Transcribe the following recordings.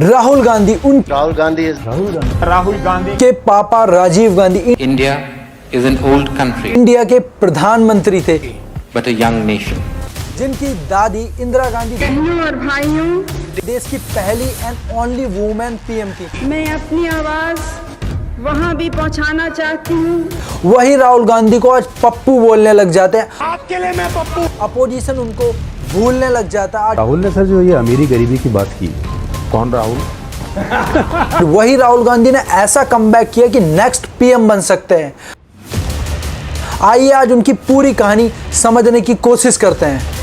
राहुल गांधी के पापा Rajiv Gandhi India is an old country, India के प्रधानमंत्री थे, but a young nation. जिनकी दादी इंदिरा गांधी बहनों और भाइयों, देश की पहली एंड ओनली वुमेन पीएम थी। मैं अपनी आवाज वहां भी पहुंचाना चाहती हूं। वही राहुल गांधी को आज पप्पू बोलने लग जाते हैं। आपके लिए मैं पप्पू। अपोजिशन उनको भूलने लग जाता है। राहुल ने सर जो ये अमीरी गरीबी की बात की, कौन राहुल? वही राहुल गांधी ने ऐसा कमबैक किया कि नेक्स्ट पीएम बन सकते हैं। आइए आज उनकी पूरी कहानी समझने की कोशिश करते हैं।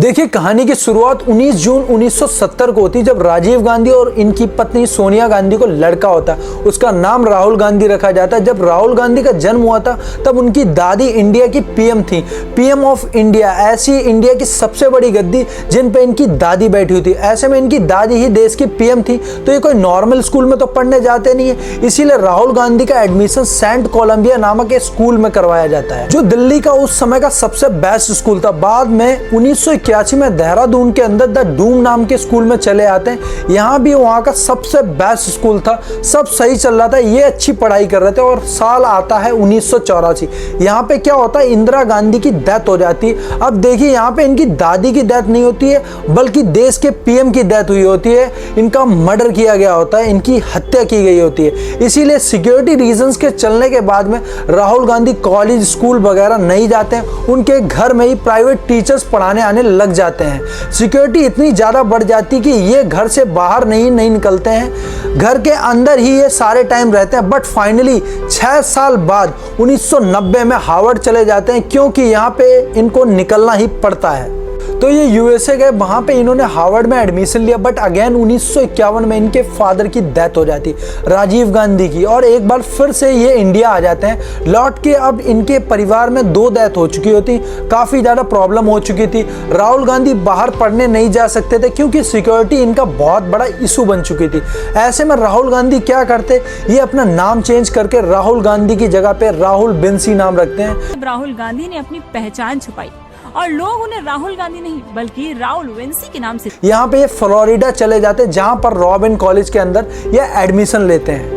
देखिए, कहानी की शुरुआत 19 जून 1970 को होती, जब राजीव गांधी और इनकी पत्नी सोनिया गांधी को लड़का होता है। उसका नाम राहुल गांधी रखा जाता है। जब राहुल गांधी का जन्म हुआ था तब उनकी दादी इंडिया की पीएम थी, पीएम ऑफ इंडिया। ऐसी इंडिया की सबसे बड़ी गद्दी जिन पे इनकी दादी बैठी हुई थी। ऐसे में इनकी दादी ही देश की पीएम थी, तो ये कोई नॉर्मल स्कूल में तो पढ़ने जाते नहीं है। इसीलिए राहुल गांधी का एडमिशन सेंट कोलंबिया नामक एक स्कूल में करवाया जाता है, जो दिल्ली का उस समय का सबसे बेस्ट स्कूल था। बाद में 1981 में देहरादून के अंदर द डूम नाम के स्कूल में चले आते हैं। यहाँ भी वहाँ का सबसे बेस्ट स्कूल था, सब सही चल रहा था, ये अच्छी पढ़ाई कर रहे थे। और साल आता है 1984। यहाँ पे क्या होता है, इंदिरा गांधी की डेथ हो जाती है। अब देखिए, यहाँ पे इनकी दादी की डेथ नहीं होती है, बल्कि देश के पीएम की डेथ हुई होती है। इनका मर्डर किया गया होता है, इनकी हत्या की गई होती है। इसीलिए सिक्योरिटी रीजंस के चलने के बाद में राहुल गांधी कॉलेज स्कूल वगैरह नहीं जाते हैं। उनके घर में ही प्राइवेट टीचर्स पढ़ाने आने लग जाते हैं। सिक्योरिटी इतनी ज्यादा बढ़ जाती कि ये घर से बाहर नहीं निकलते हैं, घर के अंदर ही ये सारे टाइम रहते हैं। बट फाइनली 6 साल बाद 1990 में हार्वर्ड चले जाते हैं, क्योंकि यहाँ पे इनको निकलना ही पड़ता है। तो ये यूएसए गए, वहाँ पे इन्होंने हार्वर्ड में एडमिशन लिया। बट अगेन 1951 में इनके फादर की डेथ हो जाती, राजीव गांधी की, और एक बार फिर से ये इंडिया आ जाते हैं लौट के। अब इनके परिवार में 2 डेथ हो चुकी होती, काफ़ी ज़्यादा प्रॉब्लम हो चुकी थी। राहुल गांधी बाहर पढ़ने नहीं जा सकते थे, क्योंकि सिक्योरिटी इनका बहुत बड़ा इशू बन चुकी थी। ऐसे में राहुल गांधी क्या करते, ये अपना नाम चेंज करके राहुल गांधी की जगह पे राहुल बिंसी नाम रखते हैं। राहुल गांधी ने अपनी पहचान छुपाई और लोग उन्हें राहुल गांधी नहीं बल्कि राहुल विंसी के नाम से। यहाँ पे ये फ्लोरिडा चले जाते हैं, जहाँ पर रॉबिन कॉलेज के अंदर ये एडमिशन लेते हैं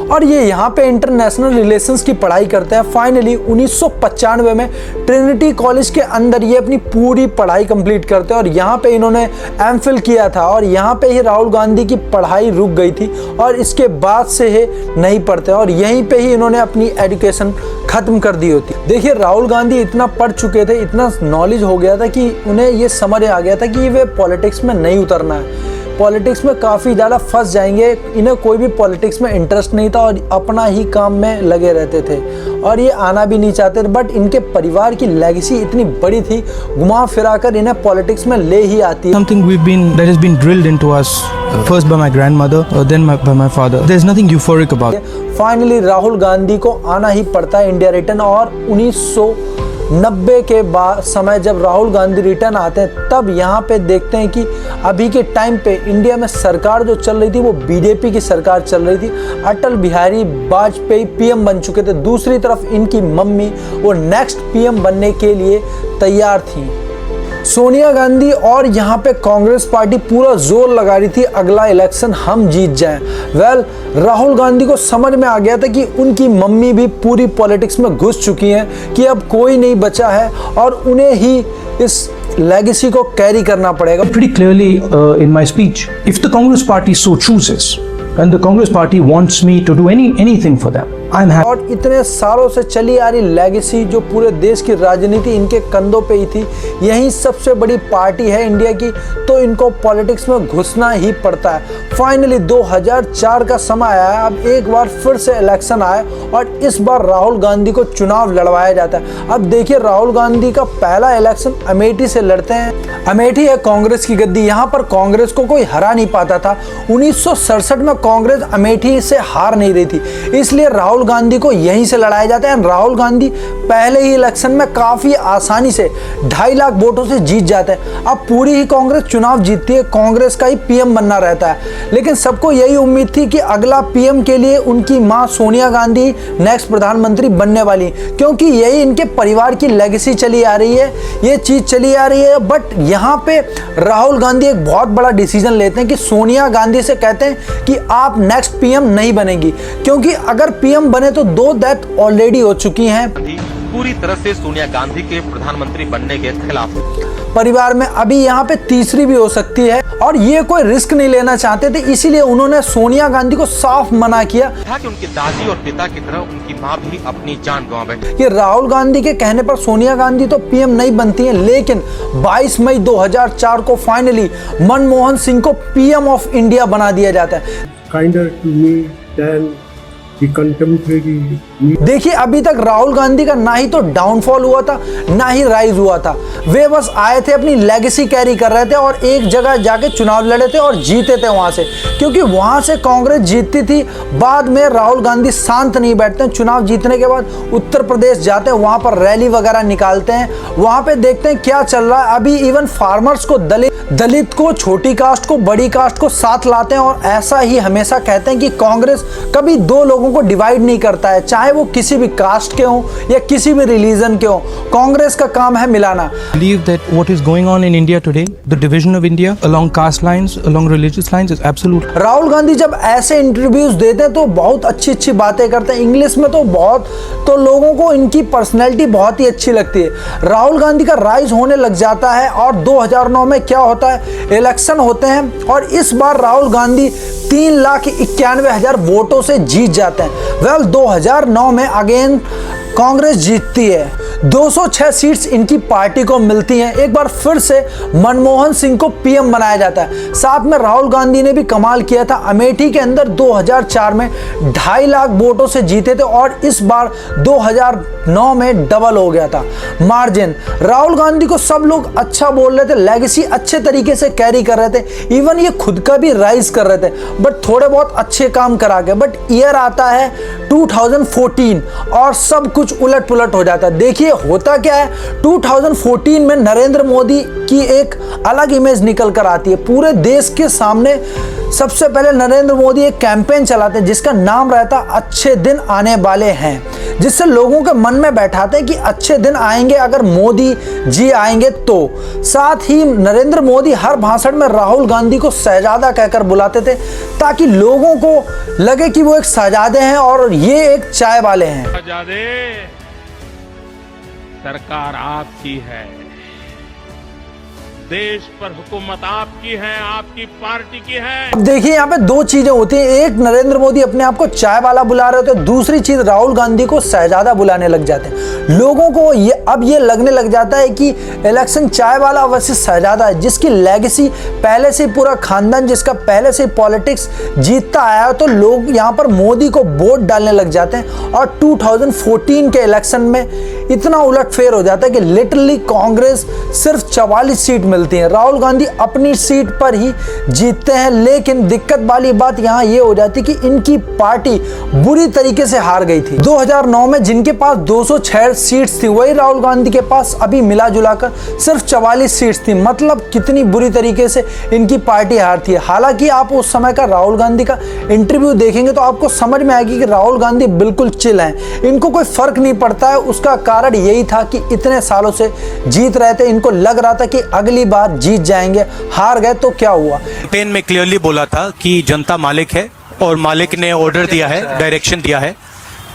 और ये यहाँ पे इंटरनेशनल रिलेशंस की पढ़ाई करते हैं। फाइनली 1995 में ट्रिनिटी कॉलेज के अंदर ये अपनी पूरी पढ़ाई कंप्लीट करते हैं और यहाँ पे इन्होंने एमफिल किया था। और यहाँ पे ही राहुल गांधी की पढ़ाई रुक गई थी और इसके बाद से ये नहीं पढ़ते और यहीं पे ही इन्होंने अपनी एजुकेशन खत्म कर दी होती। देखिए, राहुल गांधी इतना पढ़ चुके थे, इतना नॉलेज हो गया था कि उन्हें ये समझ आ गया था कि वे पॉलिटिक्स में नहीं उतरना है, पॉलिटिक्स में काफ़ी ज़्यादा फंस जाएंगे। इन्हें कोई भी पॉलिटिक्स में इंटरेस्ट नहीं था और अपना ही काम में लगे रहते थे और ये आना भी नहीं चाहते थे। बट इनके परिवार की लेगेसी इतनी बड़ी थी, घुमा फिरा कर इन्हें पॉलिटिक्स में ले ही आती। Something that has been drilled into us, first by my grandmother, then by my father. There's nothing euphoric about it. Finally Rahul Gandhi को आना ही पड़ता है इंडिया रिटर्न। और 1990 के बाद समय जब राहुल गांधी रिटर्न आते हैं, तब यहाँ पे देखते हैं कि अभी के टाइम पे इंडिया में सरकार जो चल रही थी वो बीजेपी की सरकार चल रही थी। अटल बिहारी वाजपेयी पीएम बन चुके थे। दूसरी तरफ इनकी मम्मी वो नेक्स्ट पीएम बनने के लिए तैयार थी, सोनिया गांधी। और यहाँ पे कांग्रेस पार्टी पूरा जोर लगा रही थी अगला इलेक्शन हम जीत जाएं। राहुल गांधी को समझ में आ गया था कि उनकी मम्मी भी पूरी पॉलिटिक्स में घुस चुकी हैं, कि अब कोई नहीं बचा है और उन्हें ही इस लेगेसी को कैरी करना पड़ेगा। Pretty clearly in my speech, if the Congress party so chooses and the Congress party wants me to do anything for them, I'm happy. और इतने सालों से चली आ रही लेगेसी जो पूरे देश की राजनीति इनके कंधों पे ही थी, यही सबसे बड़ी पार्टी है इंडिया की, तो इनको पॉलिटिक्स में घुसना ही पड़ता है। फाइनली 2004 का समय आया, अब एक बार फिर से इलेक्शन आया और इस बार राहुल गांधी को चुनाव लड़वाया जाता है। अब देखिए, राहुल गांधी का पहला इलेक्शन अमेठी से लड़ते हैं। अमेठी है कांग्रेस की गद्दी, यहाँ पर कांग्रेस को कोई हरा नहीं पाता था। 1967 में कांग्रेस अमेठी से हार नहीं रही थी, इसलिए राहुल राहुल गांधी को यहीं से लड़ाया जाता है। राहुल गांधी पहले ही इलेक्शन में काफी आसानी से 2.5 लाख वोटों से जीत जाते हैं। अब पूरी ही कांग्रेस चुनाव जीतती है, कांग्रेस का ही पीएम बनना रहता है। लेकिन सबको यही उम्मीद थी कि अगला पीएम के लिए उनकी मां सोनिया गांधी नेक्स्ट प्रधानमंत्री बनने वाली, क्योंकि यही इनके परिवार की लेगेसी चली आ रही है, ये चीज चली आ रही है। बट यहाँ पे राहुल गांधी एक बहुत बड़ा डिसीजन लेते हैं कि सोनिया गांधी से कहते हैं कि आप नेक्स्ट पीएम नहीं बनेगी, क्योंकि अगर पीएम बने तो 2 डेथ ऑलरेडी हो चुकी हैं। पूरी तरह से सोनिया गांधी के प्रधानमंत्री बनने के खिलाफ परिवार में अभी यहाँ पे तीसरी भी हो सकती है और ये कोई रिस्क नहीं लेना चाहते थे, इसीलिए उन्होंने सोनिया गांधी को साफ मना किया था कि उनके दादी और पिता की तरह उनकी मां भी अपनी जान गंवा बैठी। कि राहुल गांधी के कहने पर सोनिया गांधी तो पीएम नहीं बनती हैं, लेकिन 22 मई 2004 को फाइनली मनमोहन सिंह को पीएम ऑफ इंडिया बना दिया जाता है। Kinder to me than the contemporary me. देखिए अभी तक राहुल गांधी का ना ही तो डाउनफॉल हुआ था ना ही राइज हुआ था, वे बस आए थे, अपनी लेगेसी कैरी कर रहे थे और एक जगह जाके चुनाव लड़े थे और जीते थे वहां से, क्योंकि वहां से कांग्रेस जीतती थी। बाद में राहुल गांधी शांत नहीं बैठते हैं, चुनाव जीतने के बाद उत्तर प्रदेश जाते हैं, वहां पर रैली वगैरह निकालते हैं, वहां पे देखते हैं क्या चल रहा है। अभी इवन फार्मर्स को, दलित को, छोटी कास्ट को, बड़ी कास्ट को साथ लाते हैं और ऐसा ही हमेशा कहते हैं कि कांग्रेस कभी 2 लोगों को डिवाइड नहीं करता है, चाहे वो किसी भी कास्ट के हों या किसी भी रिलीजन के हों, कांग्रेस का काम है मिलाना। Believe that what is going on in India today, the division of India along caste lines, along religious lines is absolute. Rahul Gandhi जब ऐसे इंटरव्यूज देते हैं तो बहुत अच्छी अच्छी बातें करते हैं, इंग्लिश में तो लोगों को इनकी पर्सनैलिटी बहुत ही अच्छी लगती है। राहुल गांधी का राइज होने लग जाता है और 2009 में क्या होता है, इलेक्शन होते हैं और इस बार राहुल गांधी 3,91,000 वोटों से जीत जाते हैं। वेल 2009 में अगेन कांग्रेस जीतती है, 206 सीट्स इनकी पार्टी को मिलती हैं। एक बार फिर से मनमोहन सिंह को पीएम बनाया जाता है। साथ में राहुल गांधी ने भी कमाल किया था, अमेठी के अंदर 2004 में 2.5 लाख वोटों से जीते थे और इस बार 2009 में डबल हो गया था मार्जिन। राहुल गांधी को सब लोग अच्छा बोल रहे थे, लेगेसी अच्छे तरीके से कैरी कर रहे थे, इवन ये खुद का भी राइज कर रहे थे, बट थोड़े बहुत अच्छे काम करा के। बट ईयर आता है 2014 और सब कुछ उलट पुलट हो जाता है। देखिए होता क्या है, 2014 में नरेंद्र मोदी की एक अलग इमेज निकल कर आती है पूरे देश के सामने। सबसे पहले नरेंद्र मोदी एक कैंपेन चलाते हैं जिसका नाम रहता अच्छे दिन आने वाले हैं, जिससे लोगों के मन में बैठाते हैं कि अच्छे दिन आएंगे अगर मोदी जी आएंगे तो। साथ ही नरेंद्र मोदी हर भाषण में राहुल गांधी को शहजादा कहकर बुलाते थे ताकि लोगों को लगे कि वो एक शहजादे हैं और ये एक चाय वाले हैं। शहजादे, सरकार आपकी है, देश पर हुकूमत आपकी है, आपकी पार्टी की है। देखिए यहाँ पे 2 चीजें होती हैं, एक नरेंद्र मोदी अपने आप को चाय वाला बुला रहे होते हैं, दूसरी चीज राहुल गांधी को शहजादा बुलाने लग जाते हैं। लोगों को अब ये लगने लग जाता है कि इलेक्शन चाय वाला वैसे शहजादा है, जिसकी लेगेसी पहले से पूरा खानदान, जिसका पहले से पॉलिटिक्स जीतता आया है, तो लोग यहाँ पर मोदी को वोट डालने लग जाते हैं और 2014 के इलेक्शन में इतना उलटफेर हो जाता है कि लिटरली कांग्रेस सिर्फ 44 सीट मिलती है, राहुल गांधी अपनी सीट पर ही जीतते हैं। लेकिन दिक्कत वाली बात यहाँ ये हो जाती कि इनकी पार्टी बुरी तरीके से हार गई थी। 2009 में जिनके पास 206 सीट्स थी, वही राहुल गांधी के पास अभी मिला जुलाकर सिर्फ 44 सीट्स थी। मतलब कितनी बुरी तरीके से इनकी पार्टी हारती है। हालांकि आप उस समय का राहुल गांधी का इंटरव्यू देखेंगे तो आपको समझ में आएगी कि राहुल गांधी बिल्कुल चिल हैं, इनको कोई फर्क नहीं पड़ता है। उसका कारण यही था कि इतने सालों से जीत रहे थे, इनको लग रहा था कि अगली बार जीत जाएंगे, हार गए तो क्या हुआ। कैंपेन में क्लियरली बोला था कि जनता मालिक है और मालिक ने ऑर्डर दिया है, डायरेक्शन दिया है,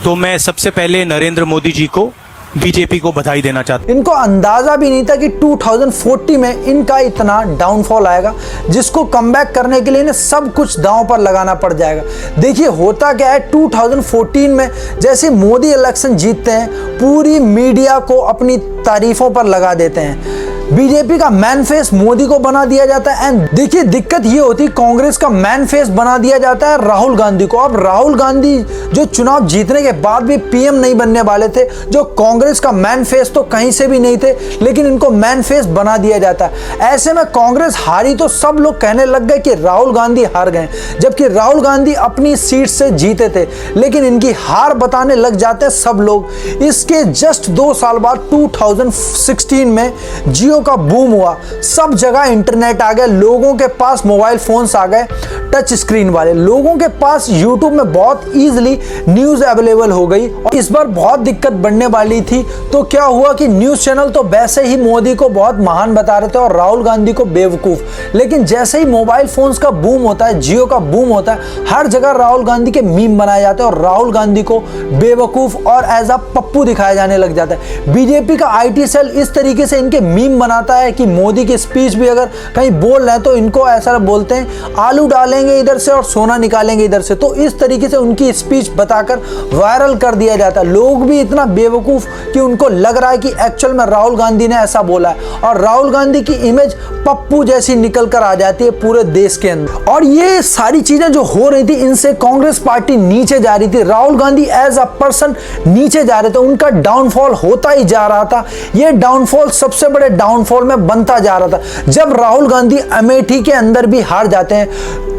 तो मैं सबसे पहले नरेंद्र मोदी जी को, बीजेपी को बधाई देना चाहता हूं। इनको अंदाजा भी नहीं था कि 2040 में इनका इतना डाउनफॉल आएगा, जिसको कमबैक करने के लिए इन्हें सब कुछ दांव पर लगाना पड़ जाएगा। देखिए होता क्या है, 2014 में जैसे मोदी इलेक्शन जीतते हैं, पूरी मीडिया को अपनी तारीफों पर लगा देते हैं। बीजेपी का मैन फेस मोदी को बना दिया जाता है। एंड देखिए दिक्कत ये होती, कांग्रेस का मैन फेस बना दिया जाता है राहुल गांधी को। अब राहुल गांधी जो चुनाव जीतने के बाद भी पीएम नहीं बनने वाले थे, जो कांग्रेस का मैन फेस तो कहीं से भी नहीं थे, लेकिन इनको मैन फेस बना दिया जाता है। ऐसे में कांग्रेस हारी तो सब लोग कहने लग गए कि राहुल गांधी हार गए, जबकि राहुल गांधी अपनी सीट से जीते थे, लेकिन इनकी हार बताने लग जाते हैं सब लोग। इसके जस्ट 2 साल बाद 2016 में जियो का बूम हुआ, सब जगह इंटरनेट आ गया, लोगों के पास मोबाइल फोन्स आ गए टच स्क्रीन वाले, लोगों के पास यूट्यूब में बहुत ईजिली न्यूज अवेलेबल हो गई। और इस बार बहुत दिक्कत बढ़ने वाली थी, तो क्या हुआ कि न्यूज चैनल तो वैसे ही मोदी को बहुत महान बता रहे थे और राहुल गांधी को बेवकूफ, लेकिन जैसे ही मोबाइल फोन्स का बूम होता है, जियो का बूम होता है, हर जगह राहुल गांधी के मीम बनाए जाते हैं और राहुल गांधी को बेवकूफ और एज अ पप्पू दिखाया जाने लग जाता है। बीजेपी का आईटी सेल इस तरीके से इनके मीम बनाता है कि मोदी की स्पीच भी अगर कहीं बोल रहे हैं तो इनको ऐसा बोलते हैं, आलू डालेंगे इधर से और सोना निकालेंगे इधर से। तो इस तरीके से उनकी स्पीच बताकर वायरल कर दिया जाता है। लोग भी इतना बेवकूफ कि उनको लग रहा है कि एक्चुअल में राहुल गांधी ने ऐसा बोला है, और राहुल गांधी की इमेज पप्पू जैसी निकल कर आ जाती है पूरे देश के अंदर। और ये सारी चीजें जो हो रही थी, इनसे कांग्रेस पार्टी नीचे जा रही थी, Rahul Gandhi as a person नीचे जा रहे थे, उनका डाउनफॉल होता ही जा रहा था। ये डाउनफॉल सबसे बड़े डाउनफॉल में बनता जा रहा था। जब राहुल गांधी अमेठी के अंदर भी हार जाते हैं,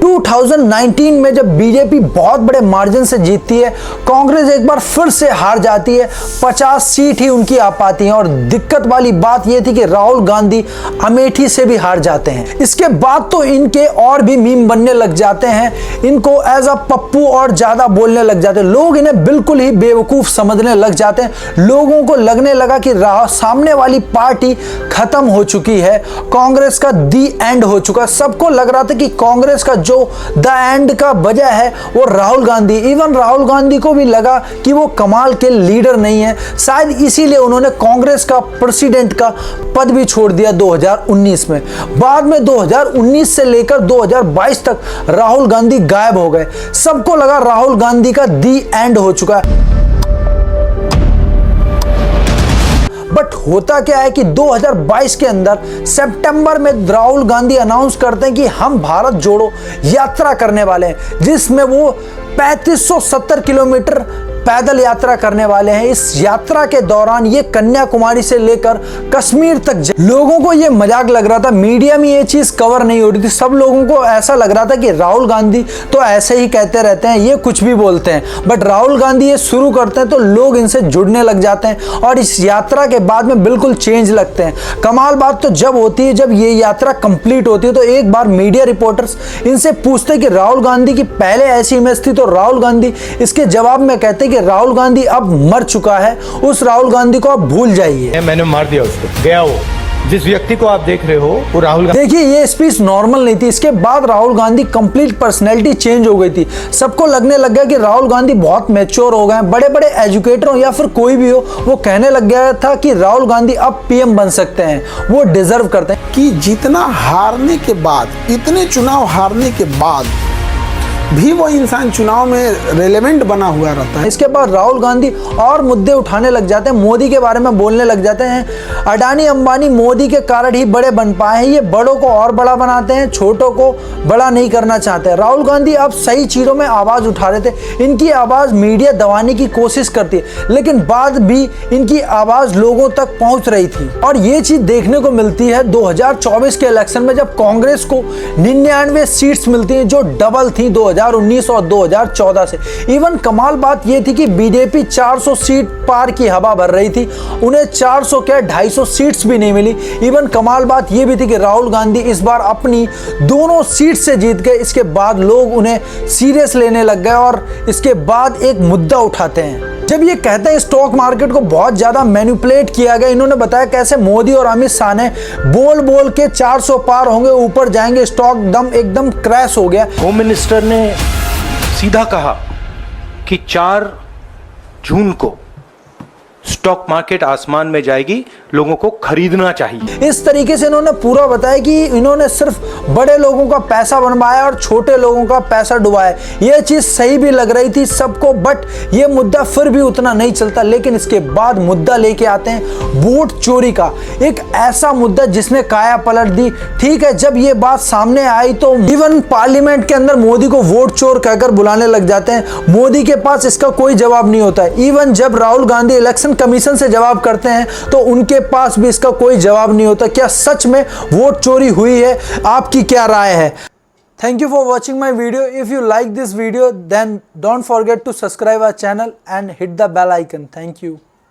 2019 में जब बीजेपी बहुत बड़े मार्जिन से जीतती है, कांग्रेस एक बार फिर से हार जाती है, 50 सीट ही उनकी आ पाती हैं। और दिक्कत वाली बात यह थी कि राहुल गांधी अमेठी से भी हार जाते हैं। इसके बाद तो इनके और भी मीम बनने लग जाते हैं, इनको एज अ पप्पू और ज्यादा बोलने लग जाते हैं, लोग इन्हें बिल्कुल ही बेवकूफ समझने लग जाते हैं। लोगों को लगने लगा कि सामने वाली पार्टी खत्म हो चुकी है, कांग्रेस का दी एंड हो चुका। सबको लग रहा था कि कांग्रेस का जो द एंड का वजह है वो राहुल गांधी, इवन राहुल गांधी को भी लगा कि वो कमाल के लीडर नहीं है, शायद इसीलिए उन्होंने कांग्रेस का प्रेसिडेंट का पद भी छोड़ दिया 2019 में। बाद में 2019 से लेकर 2022 तक राहुल गांधी गायब हो गए। सबको लगा राहुल गांधी का दी एंड हो चुका है। बट होता क्या है कि 2022 के अंदर सितंबर में राहुल गांधी अनाउंस करते हैं कि हम भारत जोड़ो यात्रा करने वाले हैं, जिसमें वो 3570 किलोमीटर पैदल यात्रा करने वाले हैं। इस यात्रा के दौरान ये कन्याकुमारी से लेकर कश्मीर तक लोगों को ये मजाक लग रहा था, मीडिया में ये चीज कवर नहीं हो रही थी। सब लोगों को ऐसा लग रहा था कि राहुल गांधी तो ऐसे ही कहते रहते हैं, ये कुछ भी बोलते हैं, बट राहुल गांधी ये शुरू करते हैं तो लोग इनसे जुड़ने लग जाते हैं और इस यात्रा के बाद में बिल्कुल चेंज लगते हैं। कमाल बात तो जब होती है जब ये यात्रा कंप्लीट होती है तो एक बार मीडिया रिपोर्टर्स इनसे पूछते हैं कि राहुल गांधी की पहले ऐसी इमेज थी, तो राहुल गांधी इसके जवाब में कहते हैं कि राहुल गांधी अब मर चुका है, उस राहुल गांधी को आप भूल जाइए। मैंने मार दिया उसको, गया वो। जिस व्यक्ति को आप देख रहे हो वो राहुल गांधी। देखिए ये स्पीच नॉर्मल नहीं थी, इसके बाद Rahul Gandhi complete personality change हो गई थी। सबको लगने लग गया कि राहुल गांधी बहुत मैच्योर हो गए हैं। बड़े बड़े एजुकेटर हो या फिर कोई भी हो, वो कहने लग गया था कि राहुल गांधी अब पीएम बन सकते हैं, वो डिजर्व करते हैं। कि जितना हारने के बाद, इतने चुनाव हारने के बाद भी वो इंसान चुनाव में रेलेवेंट बना हुआ रहता है। इसके बाद राहुल गांधी और मुद्दे उठाने लग जाते हैं, मोदी के बारे में बोलने लग जाते हैं। अडानी अंबानी मोदी के कारण ही बड़े बन पाए हैं, ये बड़ों को और बड़ा बनाते हैं, छोटों को बड़ा नहीं करना चाहते। राहुल गांधी अब सही चीज़ों में आवाज़ उठा रहे थे, इनकी आवाज़ मीडिया दबाने की कोशिश करती है, लेकिन बाद भी इनकी आवाज़ लोगों तक पहुंच रही थी। और ये चीज़ देखने को मिलती है 2024 के इलेक्शन में, जब कांग्रेस को 99 सीट्स मिलती हैं, जो डबल थी 2019 और 2014 से। इवन कमाल बात यह थी कि बीजेपी 400 सीट पार की हवा भर रही थी, उन्हें 400 क्या 250 सीट्स भी नहीं मिली। इवन कमाल बात यह भी थी कि राहुल गांधी इस बार अपनी दोनों सीट से जीत गए। इसके बाद लोग उन्हें सीरियस लेने लग गए और इसके बाद एक मुद्दा उठाते हैं। जब ये कहते हैं स्टॉक मार्केट को बहुत ज्यादा मैनिपुलेट किया गया, इन्होंने बताया कैसे मोदी और अमित शाह ने बोल बोल के 400 पार होंगे, ऊपर जाएंगे, स्टॉक एकदम क्रैश हो गया। होम मिनिस्टर ने सीधा कहा कि 4 जून को स्टॉक मार्केट आसमान में जाएगी, लोगों को खरीदना चाहिए। इस तरीके से इन्होंने पूरा बताया कि इन्होंने सिर्फ बड़े लोगों का पैसा बनवाया और छोटे लोगों का पैसा डुबाया। यह चीज सही भी लग रही थी सबको, बट यह मुद्दा फिर भी उतना नहीं चलता। लेकिन इसके बाद मुद्दा लेके आते हैं वोट चोरी का, एक ऐसा मुद्दा जिसने काया पलट दी। ठीक है, जब ये बात सामने आई तो इवन पार्लियामेंट के अंदर मोदी को वोट चोर कहकर बुलाने लग जाते हैं। मोदी के पास इसका कोई जवाब नहीं होता है। इवन जब राहुल गांधी इलेक्शन कमीशन से जवाब करते हैं तो उनके पास भी इसका कोई जवाब नहीं होता। क्या सच में वोट चोरी हुई है? आपकी क्या राय है? Thank you for watching my video. If you like this video, then don't forget to subscribe our channel and hit the bell icon. Thank you.